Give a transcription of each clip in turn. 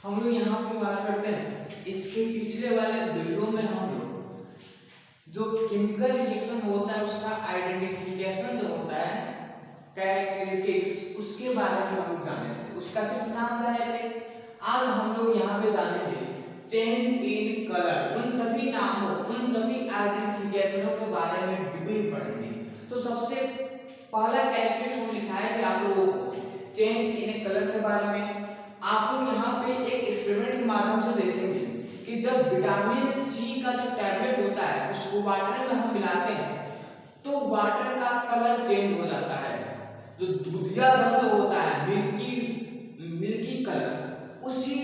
हम लोग यहाँ पे बात करते हैं, इसके पिछले वाले वीडियो में हम लोग जो केमिकल रिएक्शन होता है उसका आइडेंटिफिकेशन जो होता है, कैरेक्टरिस्टिक्स, उसके बारे में हम लोग जाने थे, उसका सिर्फ नाम जाने थे। आज हम लोग यहाँ पे जानेंगे चेंज इन कलर, उन सभी नामों, उन सभी आइडेंटिफिकेशनों के बारे में डीपली पढ़ेंगे। तो सबसे पहला कैरेक्टरिस्टिक्स लिखा है कि आप लोगों को चेंज इन कलर के बारे में आप लोग यहाँ पे एक एक्सपेरिमेंट के माध्यम से देखेंगे कि जब विटामिन सी का जो टैबलेट होता है उसको वाटर में हम मिलाते हैं तो वाटर का कलर चेंज हो जाता है। जो दूधिया रंग होता है, मिल्की मिल्की कलर, उसी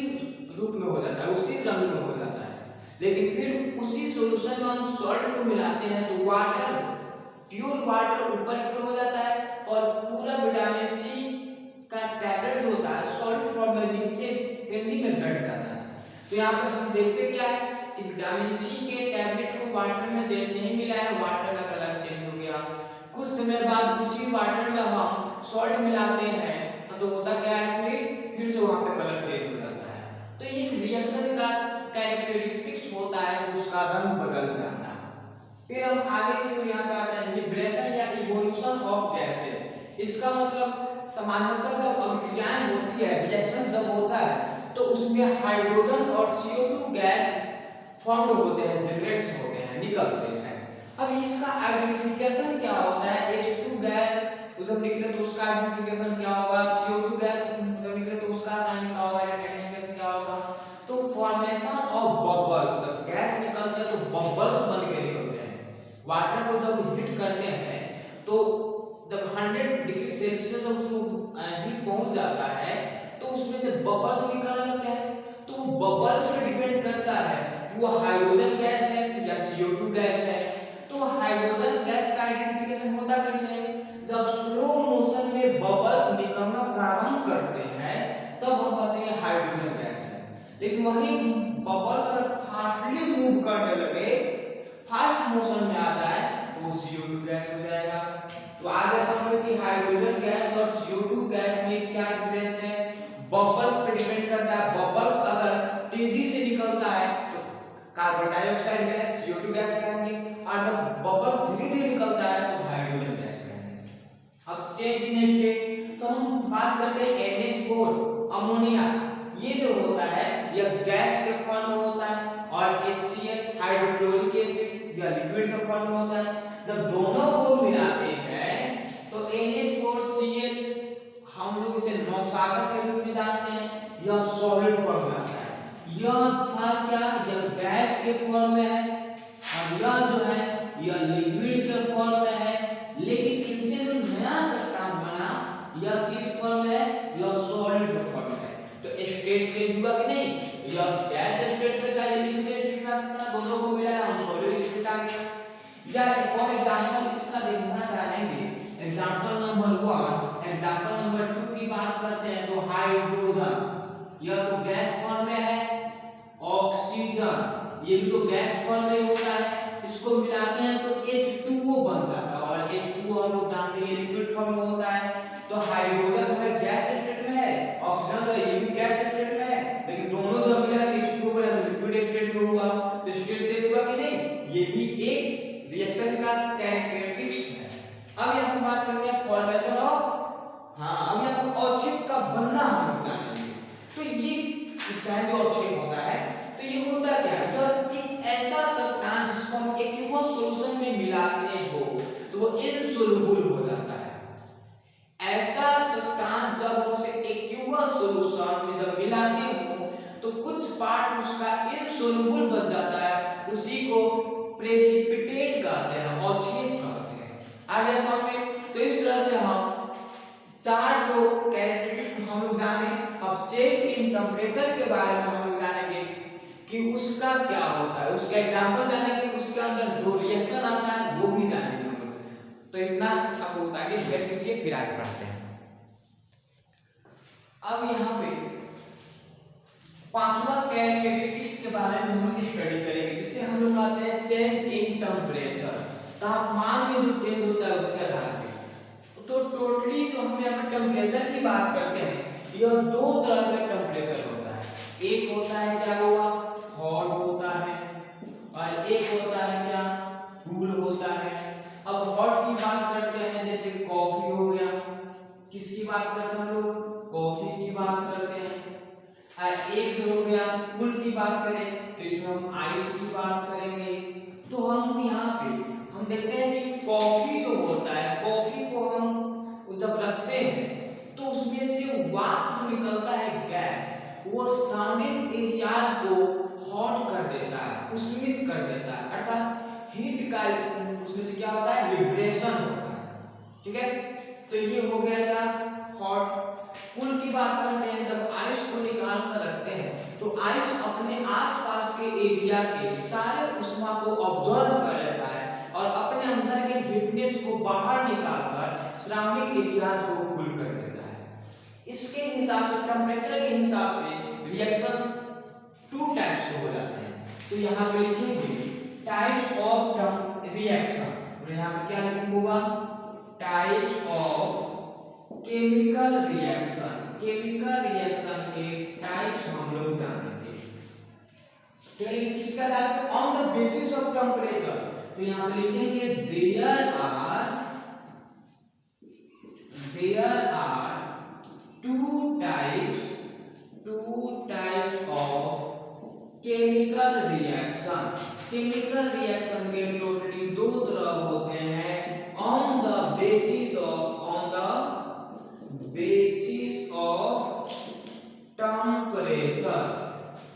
रूप में हो जाता है, उसी रंग में हो जाता है। लेकिन फिर उसी सॉल्यूशन में हम सॉल्ट को मिलाते हैं तो वाटर, प्योर वाटर ऊपर की ओर हो जाता है और पूरा विटामिन सी का टैबलेट होता है सॉल्ट फॉर्म में नीचे पेंदी में घट जाता है। तो यहाँ पे हम देखते क्या है कि विटामिन सी के टैबलेट को वाटर में जैसे ही मिलाया वाटर का कलर चेंज हो गया। कुछ समय बाद उसी वाटर में हम सॉल्ट मिलाते हैं तो होता क्या है, फिर से वहां पे कलर चेंज हो जाता है। तो ये रिएक्शन का कैरेक्टरिस्टिक्स होता है, उसका रंग बदल जाना। फिर हम आगे की ओर यहाँ पे आते हैं लिबरेशन या इवोल्यूशन ऑफ गैसेस। इसका मतलब सामान्यतः जब अभिक्रियाएं होती है, रिएक्शन जब होता है तो उसमें हाइड्रोजन और CO2 गैस फॉर्म होते हैं, जनरेट्स होते हैं, निकलते हैं। अब इसका आइडेंटिफिकेशन क्या होता है, H2 गैस जब निकले तो उसका आइडेंटिफिकेशन क्या होगा, CO2 गैस जब निकले तो उसका साइन क्या होगा, आइडेंटिफिकेशन क्या होगा। तो फॉर्मेशन ऑफ बबल्स, जब गैस निकलते हैं तो बबल्स बन के निकलते हैं। वाटर को जब हीट करते हैं तो जब 100 डिग्री सेल्सियस जब उसमें हीट पहुंच जाता है तो उसमें से बबल्स निकलने लगते हैं। तो बबल्स पे डिपेंड करता है कि वो हाइड्रोजन गैस है या CO2 गैस है। तो हाइड्रोजन गैस का आइडेंटिफिकेशन होता कैसे, जब स्लो मोशन में बबल्स निकलना प्रारंभ करते हैं तब हम कहते हैं हाइड्रोजन गैस है। लेकिन वही बबल्स अगर फास्टली मूव करने लगे, फास्ट मोशन में आ जाए तो CO2 गैस हो जाएगा। तो आगे समझो कि हाइड्रोजन गैस और CO2 गैस में क्या डिफरेंस है, बबल्स पे डिपेंड करता है। बबल्स अगर तेजी से निकलता है तो carbon dioxide gas, CO2 gas कहेंगे, और जब बबल धीरे धीरे निकलता है तो हाइड्रोजन गैस कहेंगे। अब चेंज इन स्टेट तो हम बात करते हैं NH4 अमोनिया, ये जो होता है यह गैस के फॉर्म में होता है, और HCl हाइड्रोक्लोरिक एसिड यह लिक्विड के फॉर्म में होता है। जब दोनों को मिलाते हैं तो NH4Cl हम लोग इसे नौसागर के रूप में जानते हैं, यह सॉलिड फॉर्म में आता है। यह था क्या, यह गैस के फॉर्म में है और यह जो है यह लिक्विड के फॉर्म में है। लेकिन इनसे जो नया सब्सटेंस बना यह किस फॉर्म में है, यह सॉलिड फॉर्म में है। तो स्टेट चेंज हुआ कि नहीं, यह गैस स्टेट में था, यह लिक्विड स्टेट में था, दोनों को मिलाया हम सॉलिड स्टेट आ गया। या एक और एग्जांपल इसका देखना चाहेंगे, एग्जांपल नंबर 1, एग्जांपल नंबर 2 की बात करते हैं तो हाइड्रोजन यह तो गैस फॉर्म में है, ऑक्सीजन ये भी तो गैस फॉर्म में होता है, इसको मिलाते हैं तो H2O बन जाता है, और H2O हम लोग जानते हैं लिक्विड फॉर्म में होता है। तो हाइड्रोजन है गैस स्टेट में है, ऑक्सीजन है ये भी गैस स्टेट में है, लेकिन दोनों जब मिला H2O बना तो लिक्विड स्टेट में हुआ। तो स्टेट चेंज हुआ कि नहीं, ये भी एक रिएक्शन का कैरेक्टरिस्टिक्स है। अब यहाँ पे बात करते हैं फॉर्मेशन ऑफ, अब यहाँ पे औक्षेप का बनना हम लोग जानेंगे। तो ये इसका जो औक्षेप होता है तो ये होता क्या है, तो एक ऐसा सब्सटेंस जिसको हम एक्वस सॉल्यूशन में मिलाते हो तो वो इनसोल्युबल हो जाता है। ऐसा सब्सटेंस जब हम उसे एक्वस सॉल्यूशन में जब मिलाते हो तो कुछ पार्ट उसका इनसोल्युबल बन जाता है, उसी को प्रेसिपिटेट कहते हैं, औक्षेप कहते हैं। आगे समझ, तो इस तरह से हम चार जो कैरेक्टरिस्टिक हम लोग जाने। अब चेंज इन टेम्परेचर के बारे में हम लोग जानेंगे कि उसका क्या होता है, उसका एग्जांपल जानेंगे, उसके अंदर जो रिएक्शन आता है वो भी जानेंगे हम लोग। तो इतना अब होता है कि फिर किसी फिर आगे बढ़ते हैं। अब यहाँ पे पांचवा कैरेक्टरिस्टिक्स के बारे में हम लोग स्टडी करेंगे, जिसे हम लोग कहते हैं चेंज इन टेम्परेचर, तापमान में जो चेंज होता है उसके आधार पे। तो टोटली जो हम यहाँ पे टेम्परेचर की बात करते हैं, यह दो तरह का टेम्परेचर होता है। बात करते हैं। एक जो हो गया कूल की बात करें तो इसमें हम आइस की बात करेंगे। तो हम यहाँ पे हम देखते हैं कि कॉफी जो होता है, कॉफी को हम जब रखते हैं तो उसमें से वाष्प जो निकलता है गैस, वो सराउंडिंग एरियाज को हॉट कर देता है, उष्मित कर देता है, अर्थात हीट का उसमें से क्या होता है, लिबरेशन होता है। ठीक है, तो ये हो गया था हॉट। कूल की बात करते हैं, जब आइस को निकाल कर रखते हैं तो आइस अपने आसपास के एरिया के सारे ऊष्मा को ऑब्जर्व कर लेता है और अपने अंदर के हीटनेस को बाहर निकालकर सराउंडिंग एरियाज को कूल कर देता है। इसके हिसाब से, टेम्परेचर के हिसाब से रिएक्शन टू टाइप्स के हो जाते हैं। तो यहाँ पे लिखेंगे टाइप्स ऑफ रिएक्शन, और यहाँ पे क्या लिखूंगा, types of chemical reaction. Chemical reaction के टाइप्स हम लोग जानेंगे। चलिए किसका type, on the basis of temperature. तो यहाँ पे लिखेंगे there are two types of chemical reaction. Chemical reaction के टोटली दो तरह होते हैं, on the basis of temperature.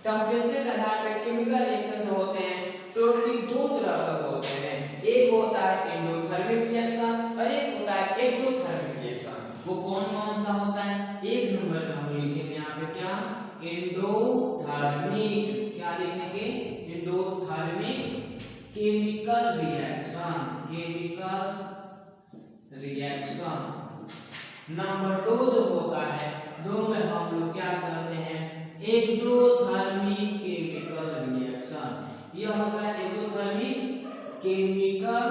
Temperature के आधार पर केमिकल रिएक्शन जो होते हैं टोटली दो तरह के होते हैं। एक होता है एंडोथर्मिक रिएक्शन और एक होता है एक्टोथर्मिक रिएक्शन। वो कौन कौन सा होता है, एक नंबर में हम लिखेंगे यहाँ पे क्या, एंडोथर्मिक। क्या लिखेंगे, एंडोथर्मिक केमिकल रिएक्शन। नंबर दो जो होता है, दो में हम लोग क्या करते हैं, एक्टोथर्मिक केमिकल रिएक्शन। यह होता है एक्टोथर्मिक केमिकल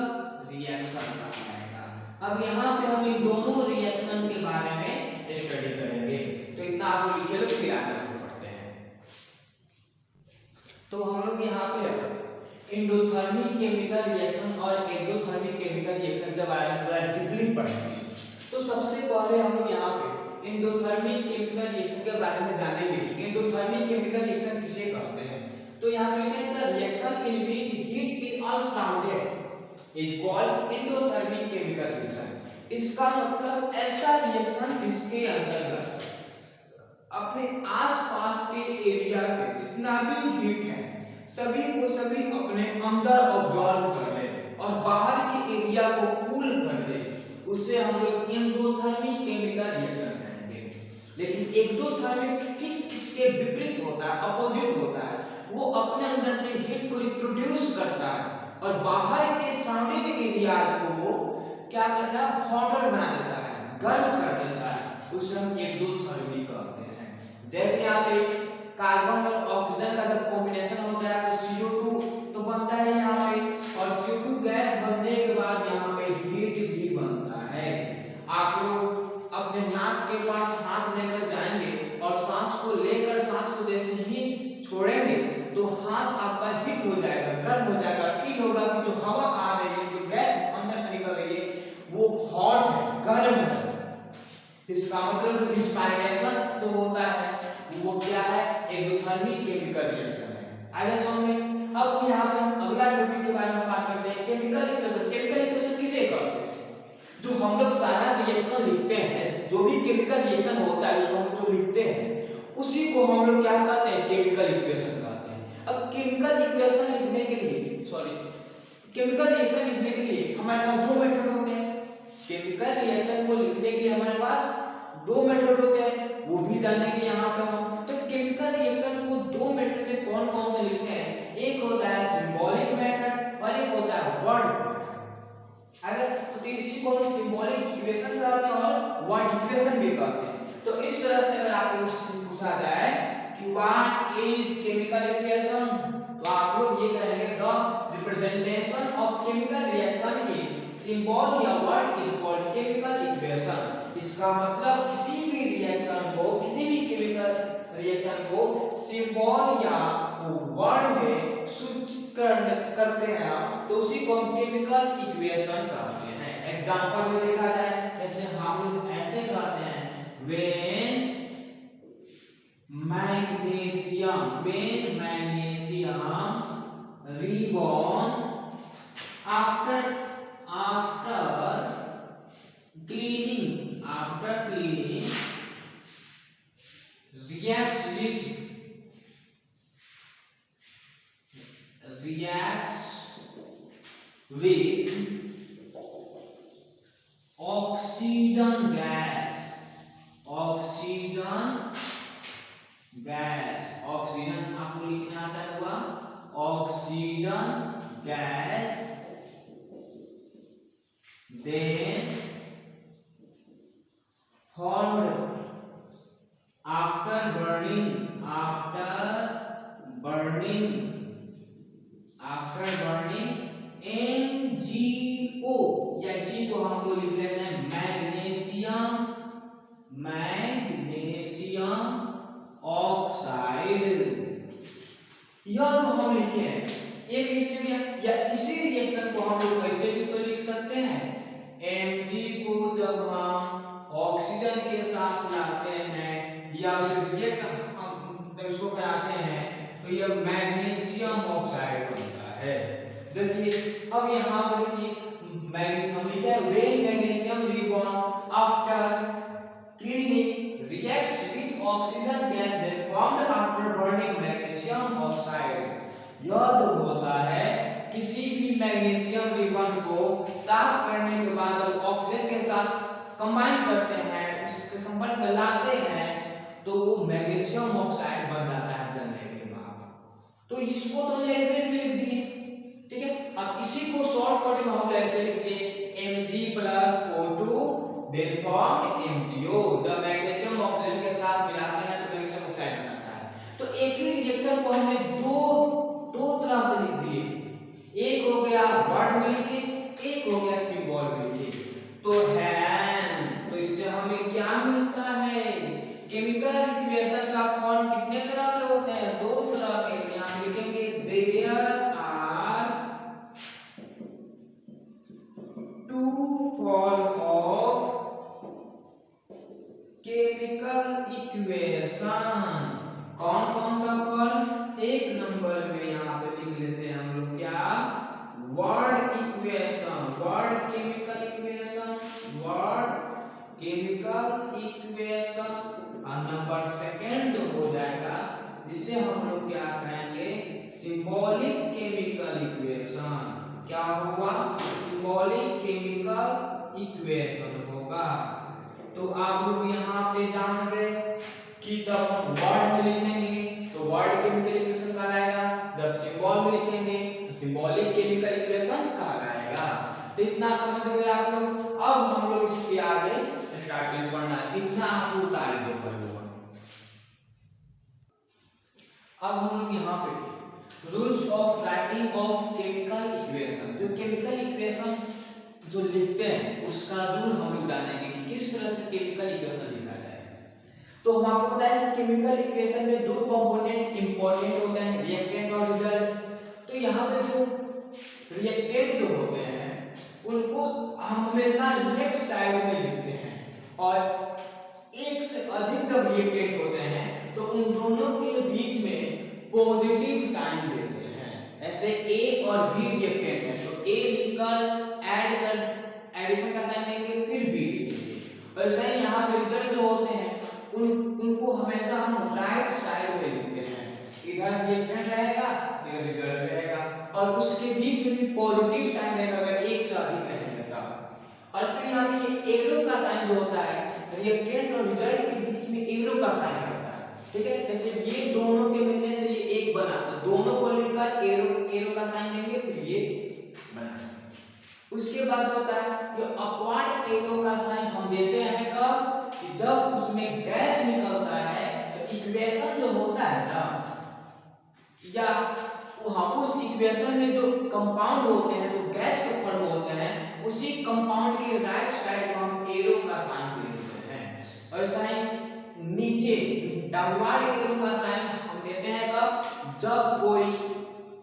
रिएक्शन का आएगा। अब यहाँ पे हम इन दोनों रिएक्शन के बारे में स्टडी करेंगे। तो इतना आप लोग लिखे लो, फिर आगे पढ़ते हैं। तो हम लोग यहाँ पे एंडोथर्मिक केमिकल रिएक्शन और एक्टोथर्मिक केमिकल रिएक्शन के बारे में थोड़ा डीपली पढ़ेंगे। तो सबसे पहले हम लोग यहाँ पे एंडोथर्मिक केमिकल रिएक्शन के बारे में जानेंगे। एंडोथर्मिक केमिकल रिएक्शन किसे कहते हैं, तो यहाँ पे लिखा है the reaction in which heat is unsurrounded is called endothermic chemical reaction. इसका मतलब ऐसा रिएक्शन जिसके अंतर्गत अपने आसपास के एरिया पे जितना भी हीट है सभी को सभी अपने अंदर ऑब्जॉर्व कर ले और बाहर के एरिया को कूल कर दे, उससे हम लोग एंडोथर्मिक केमिकल रिएक्शन कहेंगे। लेकिन एक्टोथर्मिक ठीक इसके विपरीत होता है, अपोजिट होता है। वो अपने अंदर से हीट को रिप्रोड्यूस करता है और बाहर के सराउंडिंग एरियाज को क्या करता है, हॉटर बना देता है, गर्म कर देता है, उसे हम एक्टोथर्मिक कहते हैं। जैसे यहाँ पे कार्बन और ऑक्सीजन का जब कॉम्बिनेशन होता है तो CO2 तो बनता है यहाँ पे, और CO2 गैस बनने के बाद यहाँ पे हीट भी बनता है। आप लोग अपने नाक के पास हाथ लेकर जाएंगे और सांस को लेकर सांस को जैसे ही छोड़ेंगे तो हाथ आपका हीट हो जाएगा, गर्म हो जाएगा, फील होगा कि जो हवा आ रही है, जो गैस अंदर से निकल रही है वो हॉट है, गर्म है। इसका मतलब रिस्पायरेशन तो होता है, वो क्या है, एक्टोथर्मिक केमिकल रिएक्शन है। आगे समझ में। अब यहाँ पे हम अगला टॉपिक के बारे में बात करते हैं, केमिकल इक्वेशन। केमिकल इक्वेशन किसे कहते हैं, जो हम लोग सारा रिएक्शन लिखते हैं, जो भी केमिकल रिएक्शन होता है उसको हम जो लिखते हैं उसी को हम लोग क्या कहते हैं, केमिकल इक्वेशन कहते हैं। अब केमिकल इक्वेशन लिखने के लिए केमिकल रिएक्शन लिखने के लिए हमारे पास दो मेथड होते हैं। केमिकल रिएक्शन को लिखने के लिए हमारे पास दो मेथड होते हैं, वो भी जानेंगे यहाँ पे हम। तो केमिकल रिएक्शन को दो मेथड से कौन कौन से लिखते हैं, एक होता है सिंबॉलिक मेथड और एक होता है वर्ड। अगर तो इसी को हम सिंबॉलिक इक्वेशन कहते हैं और वर्ड इक्वेशन भी कहते हैं। तो इस तरह से अगर आपको पूछा जाए कि व्हाट इज केमिकल इक्वेशन, तो आप लोग ये कहेंगे the representation of chemical reaction की सिंबल या word is called chemical equation. इसका मतलब किसी भी रिएक्शन को, किसी भी केमिकल रिएक्शन को सिंबल या वर्ड में सूचित करते हैं तो उसी को हम केमिकल इक्वेशन कहते हैं। एग्जांपल में देखा जाए, जैसे हम लोग ऐसे कहते हैं when magnesium, when magnesium reborn after cleaning reacts with oxygen gas, oxygen आपको लिखना आता हुआ oxygen gas, then formed after burning MgO, या इसी को हम लोग लिख लेते हैं मैग्नीशियम ऑक्साइड। यह जो हम लिखे हैं एक इसमें या इसी रिएक्शन को हम लोग ऐसे भी तो लिख सकते हैं, Mg को जब हम ऑक्सीजन के साथ मिलाते हैं या उसे रिएक्ट हम जब इसको कराते हैं तो यह मैग्नीशियम ऑक्साइड बनता है। देखिए अब यहाँ पर देखिए मैग्नीशियम लिखा है when magnesium reborn after cleaning reacts with oxygen gas then formed after burning magnesium oxide। यह जो होता है किसी भी मैग्नीशियम रिबन को साफ करने के बाद जब ऑक्सीजन के साथ कंबाइन करते हैं उसके संपर्क में लाते हैं तो वो मैग्नीशियम ऑक्साइड बन जाता है जलने के बाद। तो इसको तो लिख दिए, ठीक है। अब इसी को शॉर्टकट में हम ऐसे लिख दिए Mg+O2 then formed MgO। जब मैग्नीशियम ऑक्सीजन के साथ मिलाते हैं तो मैग्नीशियम ऑक्साइड बनता है। तो एक ही रिएक्शन को हमने दो तरह से लिख दिए, एक हो गया वर्ड में लिखे, एक हो गया सिंबल में लिखे। तो हैंस तो इससे हमें क्या मिलता है, केमिकल इक्वेशन का फॉर्म कितने तरह के होते हैं, दो तरह के। यहाँ लिखेंगे there are two form of chemical equation. कौन कौन सा फॉर्म, एक नंबर में यहाँ पे लिख लेते हैं हम लोग क्या, word equation, word chemical equation. और नंबर सेकंड जो हो जाएगा जिसे हम लोग क्या कहेंगे, सिंबॉलिक केमिकल इक्वेशन। क्या होगा, सिंबॉलिक केमिकल इक्वेशन होगा। तो आप लोग यहाँ पे जान गए कि जब वर्ड में लिखेंगे तो वर्ड केमिकल इक्वेशन कहलाएगा, जब सिंबल में लिखेंगे तो सिंबॉलिक केमिकल इक्वेशन कहलाएगा। तो इतना समझ गए आप लोग। अब हम लोग इसके आगे स्टार्ट करेंगे पढ़ना, इतना आपको तारीफ होगा। अब हम लोग यहाँ पे rules of writing of chemical equation, जो केमिकल इक्वेशन जो लिखते हैं उसका रूल हम लोग जानेंगे कि किस तरह से केमिकल इक्वेशन लिखा जाए। तो हम आपको बताएं कि केमिकल इक्वेशन में दो कंपोनेंट इंपॉर्टेंट होते हैं, रिएक्टेंट और रिजल्ट। तो यहाँ पे जो रिएक्टेंट जो होते हैं उनको हम हमेशा लेफ्ट साइड में लिखते हैं, और एक से अधिक जब रिएक्टेंट होते हैं तो उन दोनों के बीच में पॉजिटिव साइन देते हैं। ऐसे ए और बी रिएक्टेंट है तो ए लिखकर एडिशन का साइन देंगे, फिर बी लिखेंगे। वैसे ही यहाँ पे रिजल्ट जो होते हैं उनको हमेशा हम राइट साइड में लिखते हैं, इधर रिएक्टेंट रहेगा इधर रिजल्ट रहेगा, और उसके बीच में भी पॉजिटिव साइन रहेगा अगर एक से अधिक रहेगा तब। और फिर यहाँ पे एरो का साइन जो होता है रिएक्टेंट और रिजल्ट के बीच में एरो का साइन होता है, ठीक है। जैसे ये दोनों के मिलने से ये एक बना, तो दोनों को लिखकर एरो का साइन देंगे फिर ये बना। उसके बाद होता है जो अपवार्ड एरो का साइन हम देते हैं कब, कि जब उसमें गैस निकलता है तो इक्वेशन जो होता है ना, या उस इक्वेशन में जो कंपाउंड होते हैं जो गैस के फॉर्म होते हैं उसी कंपाउंड के राइट साइड को हम एरो का साइन देते हैं। और साइन नीचे डाउनवर्ड एरो का साइन हम देते हैं कब, जब कोई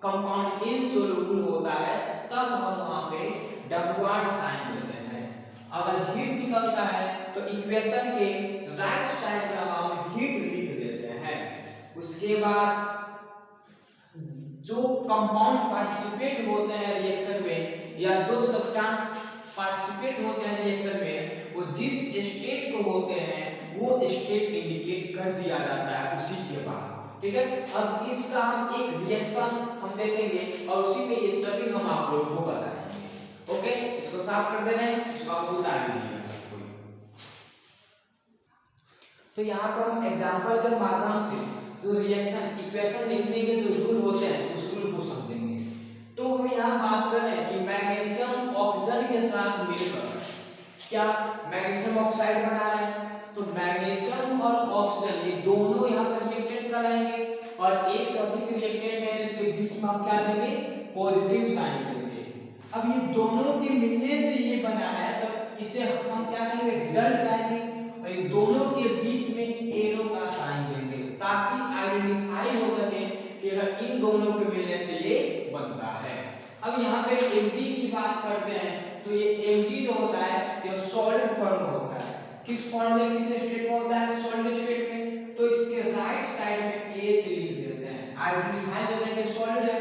कंपाउंड इनसोल्यूबल होता है तब हम वहां पे डाउनवर्ड साइन देते हैं। अगर हीट निकलता है तो इक्वेशन के राइट साइड में हम हीट लिख देते हैं। उसके बाद जो कंपाउंड पार्टिसिपेट होते हैं रिएक्शन में या जो सब्सटेंस पार्टिसिपेट होते हैं रिएक्शन में वो जिस स्टेट को होते हैं वो स्टेट इंडिकेट कर दिया जाता है उसी के बाद। ठीक है, अब इसका हम एक रिएक्शन हम देखेंगे और उसी में ये सभी हम आप लोगों को बताएंगे। ओके, इसको साफ कर दे रहे हैं, इसको आप उतार दीजिएगा सबको। तो यहाँ पर हम एग्जांपल के माध्यम से जो रिएक्शन इक्वेशन लिखने के जो रूल होते हैं उस रूल को समझेंगे। तो हम यहाँ बात कर रहे हैं कि मैग्नीशियम ऑक्सीजन के साथ मिलकर क्या मैग्नीशियम ऑक्साइड बना रहे हैं, तो मैग्नीशियम और ऑक्सीजन ये दोनों यहाँ पर रिएक्टेंट कराएंगे और एक सभी रिएक्टेंट है जिसके बीच में हम क्या देंगे, पॉजिटिव साइन देंगे। अब ये दोनों के मिलने से ये बना है तो इसे हम क्या कहेंगे, रिजल्ट कहेंगे, और ये दोनों के बीच में एरो का साइन देंगे ताकि आइडेंटिफाई हो सके कि अगर इन दोनों के मिलने से ये बनता है। अब यहाँ पे Mg की बात करते हैं तो ये Mg जो होता है ये सॉलिड फॉर्म में होता है। किस फॉर्म में, किस स्टेट में होता है, सॉलिड स्टेट में। तो इसके राइट साइड में A से लिख देते हैं, आइडेंटिफाई हो जाएगा सॉलिड है।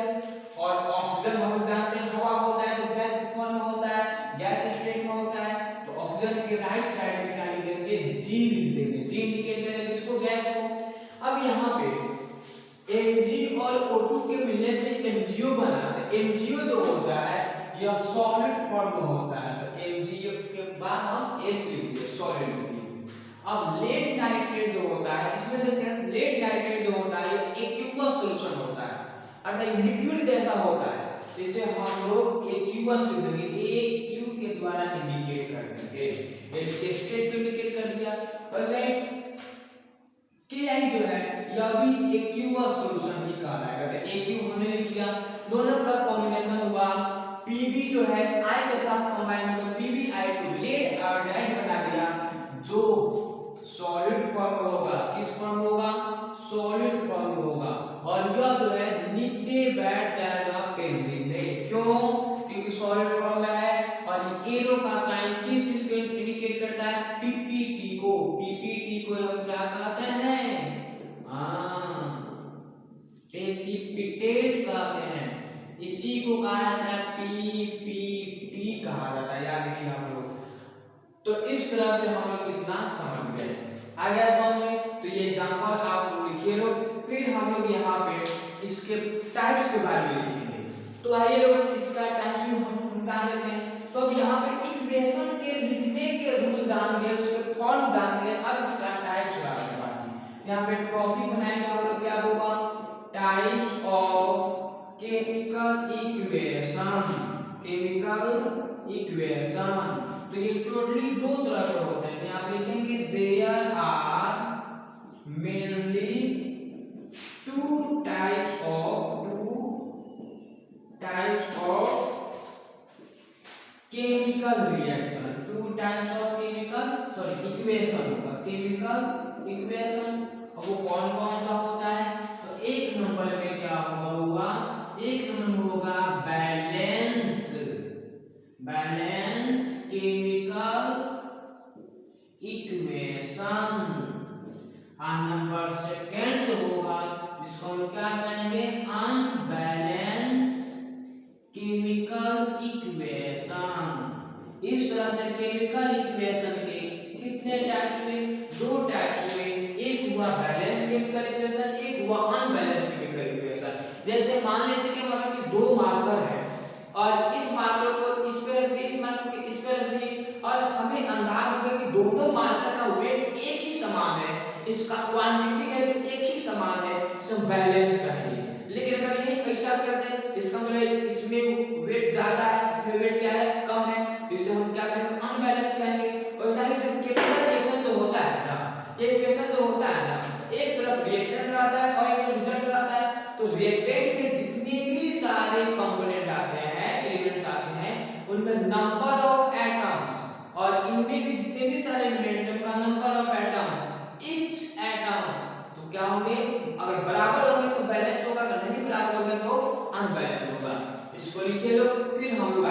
और ऑक्सीजन हम लोग जानते हैं हवा होता है तो गैस फॉर्म में होता है, गैस स्टेट में होता है। तो ऑक्सीजन के राइट साइड में क्या लिख देंगे, G लिख देंगे, G इंडिकेट करेंगे किसको, गैस को। अब यहाँ पे Mg और O2 के मिलने से MgO बना है। MgO जो होता है यह सॉलिड फॉर्म में होता है, तो MgO के बाद हम S लिखते हैं, सॉलिड लिखते। अब लेड नाइट्रेट जो होता है इसमें देखते हैं, लेड नाइट्रेट जो होता है ये एक्वियस सॉल्यूशन होता है अर्थात लिक्विड जैसा होता है, इसे हम लोग एक्वियस लिख देंगे, AQ के द्वारा इंडिकेट कर देंगे। इसके स्टेट को इंडिकेट कर दिया। वैसे Ki जो है यह भी एक्वियस सॉल्यूशन ही कहलाएगा। तो AQ हमने लिख दिया, दोनों का कॉम्बिनेशन हुआ, Pb जो है I के साथ कंबाइन होकर PbI2 लेड आयोडाइड बना दिया जो सॉलिड फॉर्म में होगा। किस फॉर्म में होगा, सॉलिड फॉर्म में होगा। और यह जो है नीचे बैठ जाएगा बेंजीन में, क्यों, क्योंकि सॉलिड फॉर्म में है। और एरो का साइन किस चीज को इंडिकेट करता है, पीपीटी को। पीपीटी को हम क्या कहते हैं, प्रेसिपिटेट कहते हैं, इसी को कहा जाता है पीपीटी कहा जाता है, याद रखिए हम लोग। तो इस तरह से हम लोग इतना समझ गए, आ गया समझ में। तो ये एग्जांपल आप लोग लिखिए लोग, फिर हम लोग यहाँ पे इसके टाइप्स के बारे में लिखेंगे। तो आइए लोग इसका टाइप्स भी हम जान लेते हैं। तो अब यहाँ पे इक्वेशन के लिखने के रूल जान गए, उसके फॉर्म जान गए, अब इसका टाइप्स बारे में यहाँ पे टॉपिक बनाएंगे हम लोग, क्या होगा, types of chemical equation. Chemical equation तो ये टोटली दो तरह के होते हैं। यहाँ पे लिखेंगे there are mainly two types of chemical reaction, two types of equation होगा, केमिकल इक्वेशन। अब वो कौन कौन सा होता है, तो एक नंबर में क्या होगा, एक नंबर में होगा बैलेंस केमिकल इक्वेशन। और नंबर सेकंड जो होगा जिसको हम क्या कहेंगे, अनबैलेंस केमिकल इक्वेशन। इस तरह से केमिकल इक्वेशन के कितने टाइप्स हुए, दो टाइप्स हुए, एक हुआ बैलेंस केमिकल इक्वेशन, एक हुआ अनबैलेंस केमिकल इक्वेशन। जैसे मान लेते कि हमारे पास दो मार्कर है और इस मार्कर को इस पे रख दिए, इस मार्कर को इस पे रख दिए और हमें अंदाज होगा कि दोनों मार्कर का वेट एक ही समान है, इसका क्वांटिटी है जो एक ही समान है, इसे हम बैलेंस कहेंगे। लेकिन अगर ये ऐसा कर दें, इसका मतलब इसमें वेट ज्यादा है, इसमें वेट क्या है, कम है, तो इसे हम क्या कहेंगे, अनबैलेंस कहेंगे। वैसा ही जो केमिकल रिएक्शन जो होता है ना, ये रिएक्शन जो होता है ना, एक तरफ रिएक्टेंट रहता है और एक तरफ रिजल्ट रहता है। तो रिएक्टेंट के जितने भी सारे कंपोनेंट आते हैं, एलिमेंट्स आते हैं, उनमें नंबर ऑफ एटम्स, और इनमें भी जितने भी सारे एलिमेंट्स हैं उनका number of atoms, each atom तो क्या होंगे, अगर बराबर होंगे तो बैलेंस होगा, अगर नहीं बराबर होंगे तो अनबैलेंस होगा। इसको लिखे लो, फिर हम लोग